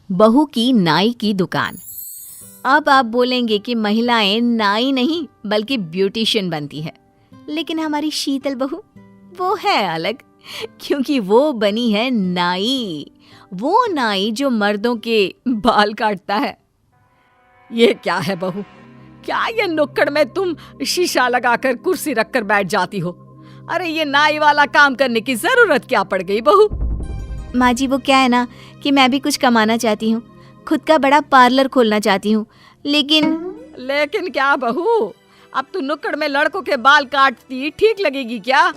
बहू की नाई की दुकान। अब आप बोलेंगे कि महिलाएं नाई नहीं बल्कि ब्यूटिशियन बनती है, लेकिन हमारी शीतल बहू वो है अलग, क्योंकि वो बनी है नाई। वो नाई जो मर्दों के बाल काटता है। ये क्या है बहू, क्या ये नुक्कड़ में तुम शीशा लगाकर कुर्सी रखकर बैठ जाती हो? अरे ये नाई वाला काम करने की जरूरत क्या पड़ गई बहू? माँ जी वो क्या है ना कि मैं भी कुछ कमाना चाहती हूँ, खुद का बड़ा पार्लर खोलना चाहती हूँ, लेकिन क्या बहू, अब तू नुक्कड़ में लड़कों के बाल काटती ठीक लगेगी क्या?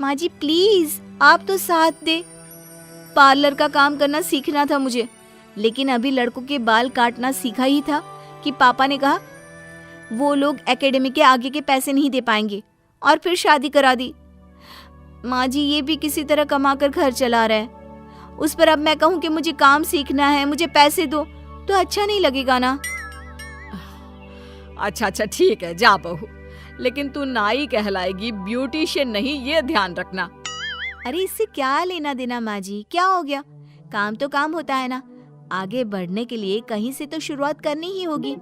माँ जी प्लीज आप तो साथ दे, पार्लर का काम करना सीखना था मुझे, लेकिन अभी लड़कों के बाल काटना सीखा ही था कि पापा ने कहा वो लोग एकेडमी के आगे के पैसे नहीं दे पाएंगे और फिर शादी करा दी। माँ जी ये भी किसी तरह कमा कर घर चला रहा है, उस पर अब मैं कहूँ कि मुझे काम सीखना है, मुझे पैसे दो, तो अच्छा नहीं लगेगा ना। अच्छा ठीक है जा बहू, लेकिन तू नाई कहलाएगी, ब्यूटिशियन नहीं, ये ध्यान रखना। अरे इससे क्या लेना देना माँ जी, क्या हो गया, काम तो काम होता है ना, आगे बढ़ने के लिए कहीं से तो शुरुआत करनी ही होगी।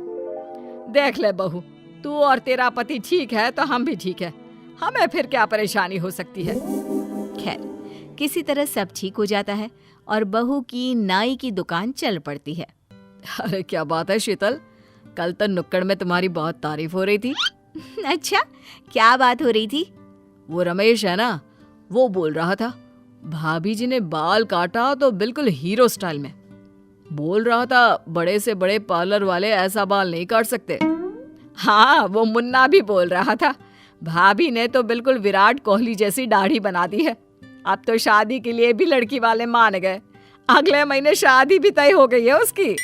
देख ले बहू, तू और तेरा पति ठीक है तो हम भी ठीक है, हमें फिर क्या परेशानी हो सकती है। खैर किसी तरह सब ठीक हो जाता है और बहू की नाई की दुकान चल पड़ती है। अरे क्या बात है शीतल, कल तो नुक्कड़ में तुम्हारी बहुत तारीफ हो रही थी। अच्छा क्या बात हो रही थी? वो रमेश है ना, वो बोल रहा था भाभी जी ने बाल काटा तो बिल्कुल हीरो स्टाइल में। बोल रहा था बड़े से बड़े पार्लर वाले ऐसा बाल नहीं काट सकते। हाँ वो मुन्ना भी बोल रहा था भाभी ने तो बिल्कुल विराट कोहली जैसी दाढ़ी बना दी है। अब तो शादी के लिए भी लड़की वाले मान गए, अगले महीने शादी भी तय हो गई है उसकी।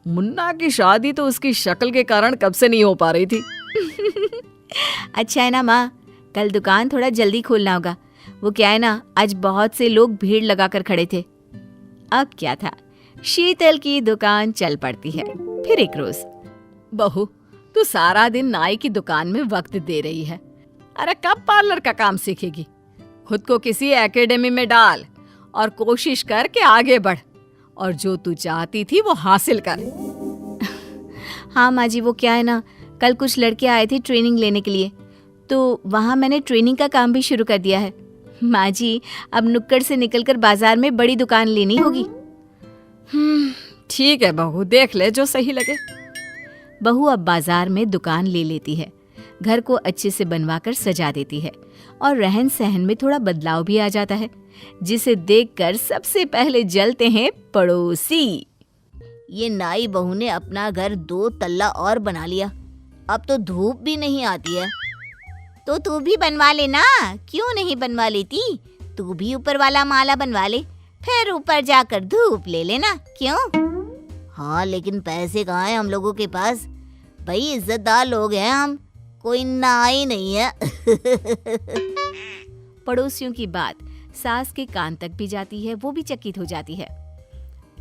मुन्ना की शादी तो उसकी शक्ल के कारण कब से नहीं हो पा रही थी। अच्छा है ना माँ, कल दुकान थोड़ा जल्दी खोलना होगा, वो क्या है ना आज बहुत से लोग भीड़ लगाकर खड़े थे। अब क्या था, शीतल की दुकान चल पड़ती है। फिर एक रोज, बहू तू सारा दिन नाई की दुकान में वक्त दे रही है, अरे कब पार्लर का काम सीखेगी? खुद को किसी एकेडमी में डाल और कोशिश कर के आगे बढ़ और जो तू चाहती थी वो हासिल कर। हाँ माँ जी वो क्या है ना, कल कुछ लड़के आए थे ट्रेनिंग लेने के लिए, तो वहाँ मैंने ट्रेनिंग का काम भी शुरू कर दिया है। माँ जी अब नुक्कड़ से निकलकर बाजार में बड़ी दुकान लेनी होगी। ठीक है बहू, देख ले जो सही लगे। बहू अब बाजार में दुकान ले लेती है, घर को अच्छे से बनवाकर सजा देती है और रहन सहन में थोड़ा बदलाव भी आ जाता है, जिसे देखकर सबसे पहले जलते हैं पड़ोसी। ये नाई बहू ने अपना घर 2 तल्ला और बना लिया, अब तो धूप भी नहीं आती है। तो तू भी बनवा लेना, क्यों नहीं बनवा लेती? तू भी ऊपर वाला माला बनवा ले, फिर ऊपर जाकर धूप ले लेना, क्यों? हाँ लेकिन पैसे कहाँ हैं हम लोगों के पास? भाई इज्जतदार लोग हैं हम, कोई नाई नहीं है। पड़ोसियों की बात सास के कान तक भी जाती है, वो भी चकित हो जाती है।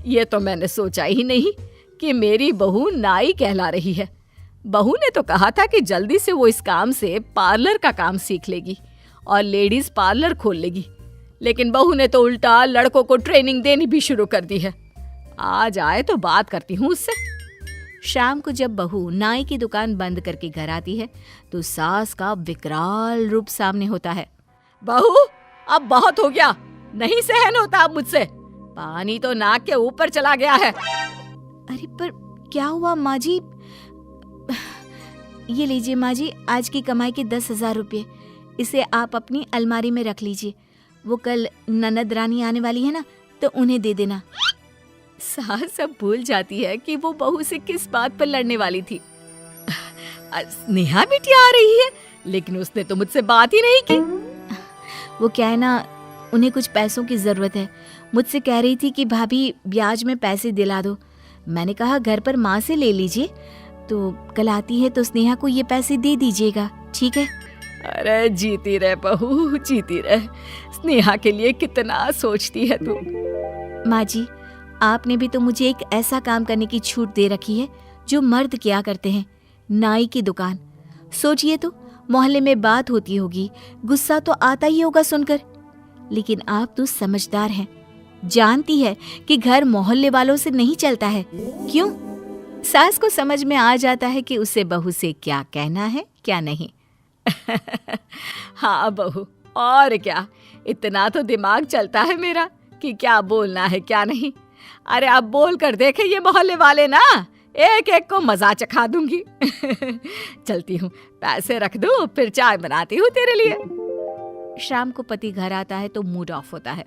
ये तो मैंने सोचा ही नहीं कि मेरी बहू नाई कहला रही है। बहू ने तो कहा था कि जल्दी से वो इस काम से पार्लर का काम सीख लेगी और लेडीज पार्लर खोल लेगी, लेकिन बहू ने तो उल्टा लड़कों को ट्रेनिंग देनी भी शुरू कर दी है। आज आए तो बात करती हूँ उससे। शाम को जब बहू नाई की दुकान बंद करके घर आती है तो सास का विकराल रूप सामने होता है। बहू अब बहुत हो गया, नहीं सहन होता अब मुझसे, पानी तो नाक के ऊपर चला गया है। अरे पर क्या हुआ माँ जी? ये लीजिए माँ जी, आज की कमाई के 10,000 रुपये, इसे आप अपनी अलमारी में रख लीजिए, वो कल ननद रानी आने वाली है ना, तो उन्हें दे देना। सास सब भूल जाती है कि वो बहू से किस बात पर लड़ने वाली थी। नेहा बिटिया आ रही है, लेकिन उसने तो मुझसे बात ही नहीं की। वो क्या है ना, उन्हें कुछ पैसों की जरूरत है, मुझसे कह रही थी कि भाभी ब्याज में पैसे दिला दो। मैंने कहा घर पर माँ से ले लीजिए, तो कल आती है तो स्नेहा को ये पैसे दे दीजिएगा, ठीक है? अरे जीती रहे बहू, जीती रहे, स्नेहा के लिए कितना सोचती है तू। माँ जी आपने भी तो मुझे एक ऐसा काम करने की छूट दे रखी है जो मर्द किया करते हैं, नाई की दुकान। सोचिए तो, मोहल्ले में बात होती होगी, गुस्सा तो आता ही होगा सुनकर, लेकिन आप तो समझदार हैं, जानती है कि घर मोहल्ले वालों से नहीं चलता है। क्यों? सास को समझ में आ जाता है कि उसे बहू से क्या कहना है क्या नहीं। हाँ बहू, और क्या, इतना तो दिमाग चलता है मेरा कि क्या बोलना है क्या नहीं। अरे अब बोल कर देखे ये मोहल्ले वाले ना, एक एक को मजा चखा दूंगी। चलती हूँ, पैसे रख दूँ, फिर चाय बनाती हूँ तेरे लिए। शाम को पति घर आता है तो मूड ऑफ होता है।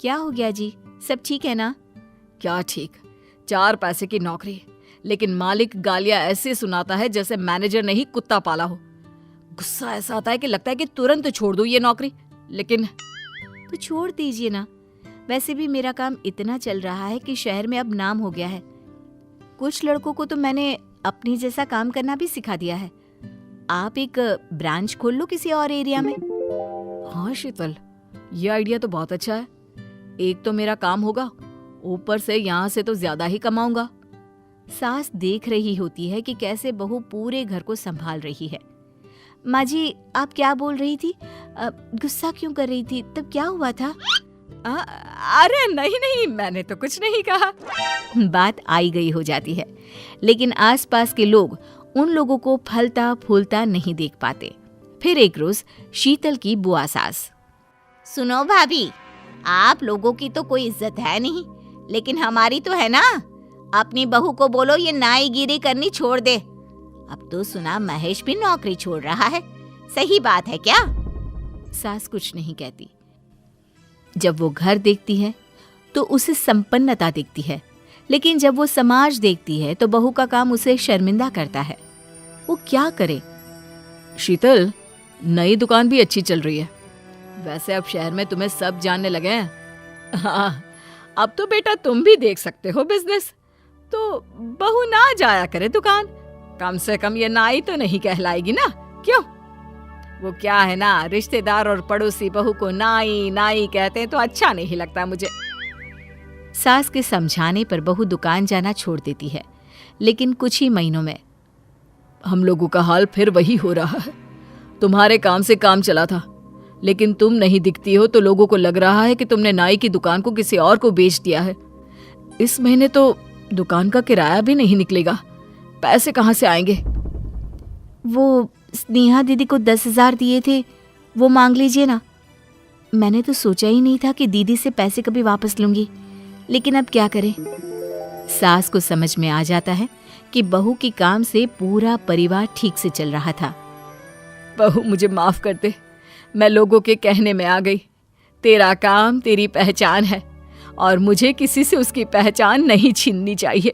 क्या हो गया जी, सब ठीक है ना? क्या ठीक, 4 पैसे की नौकरी, लेकिन मालिक गालियां ऐसे सुनाता है जैसे मैनेजर ने ही कुत्ता पाला हो। गुस्सा ऐसा आता है कि लगता है कि तुरंत छोड़ दूं ये नौकरी, लेकिन तो छोड़ दीजिए ना। वैसे भी मेरा काम इतना चल रहा है कि शहर में अब नाम हो गया है। कुछ लड़कों को तो मैंने अपनी जैसा काम करना भी सिखा दिया है। आप एक ब्रांच खोल लो किसी और एरिया में। हाँ शीतल, ये आइडिया तो बहुत अच्छा है। एक तो मेरा काम होगा, ऊपर से यहाँ से तो ज्यादा ही कमाऊंगा। सास देख रही होती है कि कैसे बहू पूरे घर को संभाल रही है। माँ जी, आप क्या बोल रही थी? गुस्सा क्यों कर रही थी? तब क्या हुआ था? अरे नहीं नहीं, मैंने तो कुछ नहीं कहा। बात आई गई हो जाती है, लेकिन आसपास के लोग उन लोगों को फलता फूलता नहीं देख पाते। फिर एक रोज शीतल की बुआ सास, सुनो भाभी, आप लोगों की तो कोई इज्जत है नहीं, लेकिन हमारी तो है ना। अपनी बहू को बोलो ये नाईगिरी करनी छोड़ दे। अब तो सुना महेश भी नौकरी छोड़ रहा है, सही बात है क्या? सास कुछ नहीं कहती। जब वो घर देखती है तो उसे संपन्नता दिखती है, लेकिन जब वो समाज देखती है तो बहू का काम उसे शर्मिंदा करता है। वो क्या करे? शीतल, नई दुकान भी अच्छी चल रही है। वैसे अब शहर में तुम्हें सब जानने लगे हैं। हाँ, अब तो बेटा तुम भी देख सकते हो बिजनेस, तो बहू ना जाया करे दुकान। कम से कम ये नाई तो नहीं कहलाएगी ना, क्यों? वो क्या है ना, रिश्तेदार और पड़ोसी बहू को नाई नाई कहते हैं तो अच्छा नहीं लगता मुझे। सास के समझाने पर बहू दुकान जाना छोड़ देती है, लेकिन कुछ ही महीनों में हम लोगों का हाल फिर वही हो रहा है। तुम्हारे काम से काम चला था, लेकिन तुम नहीं दिखती हो तो लोगों को लग रहा है कि तुमने नाई की दुकान को किसी और को बेच दिया है। इस महीने तो दुकान का किराया भी नहीं निकलेगा, पैसे कहाँ से आएंगे? वो स्नेहा दीदी को 10,000 दिए थे, वो मांग लीजिए ना। मैंने तो सोचा ही नहीं था कि दीदी से पैसे कभी वापस लूंगी, लेकिन अब क्या करें? सास को समझ में आ जाता है कि बहू के काम से पूरा परिवार ठीक से चल रहा था। बहू मुझे माफ कर दे, मैं लोगों के कहने में आ गई। तेरा काम तेरी पहचान है और मुझे किसी से उसकी पहचान नहीं छीननी चाहिए।